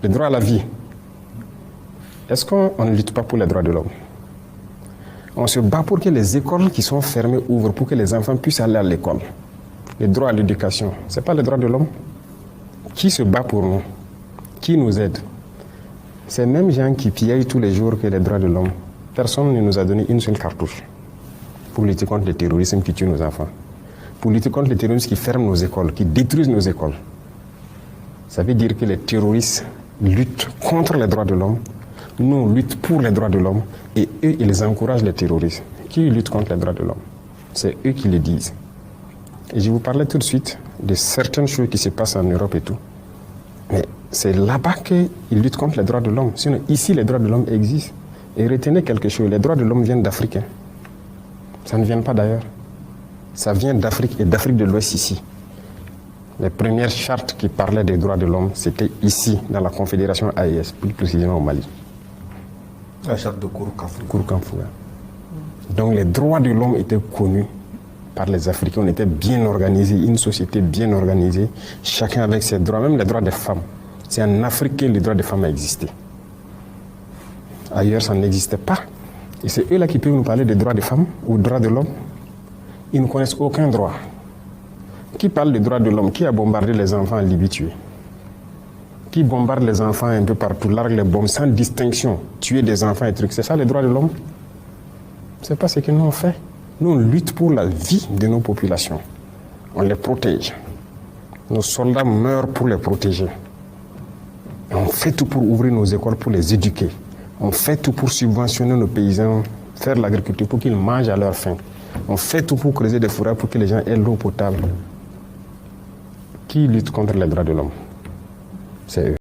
Le droit à la vie. Est-ce qu'on ne lutte pas pour les droits de l'homme? On se bat pour que les écoles qui sont fermées ouvrent, pour que les enfants puissent aller à l'école. Le droit à l'éducation, ce n'est pas le droit de l'homme. Qui se bat pour nous? Qui nous aide? Ces mêmes gens qui pillent tous les jours que les droits de l'homme, personne ne nous a donné une seule cartouche pour lutter contre le terrorisme qui tue nos enfants, pour lutter contre les terroristes qui ferment nos écoles, qui détruisent nos écoles. Ça veut dire que les terroristes luttent contre les droits de l'homme, nous on lutte pour les droits de l'homme, et eux, ils encouragent les terroristes. Qui lutte contre les droits de l'homme? C'est eux qui le disent. Et je vous parlais tout de suite de certaines choses qui se passent en Europe et tout. Mais c'est là-bas qu'ils luttent contre les droits de l'homme. Sinon, ici, les droits de l'homme existent. Et retenez quelque chose, les droits de l'homme viennent d'Afrique. Ça ne vient pas d'ailleurs. Ça vient d'Afrique et d'Afrique de l'Ouest ici. Les premières chartes qui parlaient des droits de l'homme, c'était ici, dans la Confédération AES, plus précisément au Mali. La charte de Kourou-Kanfou. Kourou-Kanfou. Donc les droits de l'homme étaient connus par les Africains. On était bien organisés, une société bien organisée, chacun avec ses droits, même les droits des femmes. C'est en Afrique que les droits des femmes a existé. Ailleurs, ça n'existait pas. Et c'est eux là qui peuvent nous parler des droits des femmes ou des droits de l'homme. Ils ne connaissent aucun droit. Qui parle des droits de l'homme? Qui a bombardé les enfants en Libye tués? Qui bombarde les enfants un peu partout, largue les bombes sans distinction, tuer des enfants et trucs? C'est ça les droits de l'homme? C'est pas ce que nous on fait. Nous on lutte pour la vie de nos populations. On les protège. Nos soldats meurent pour les protéger. Et on fait tout pour ouvrir nos écoles, pour les éduquer. On fait tout pour subventionner nos paysans, faire l'agriculture pour qu'ils mangent à leur faim. On fait tout pour creuser des forêts pour que les gens aient l'eau potable. Qui lutte contre les droits de l'homme? C'est eux.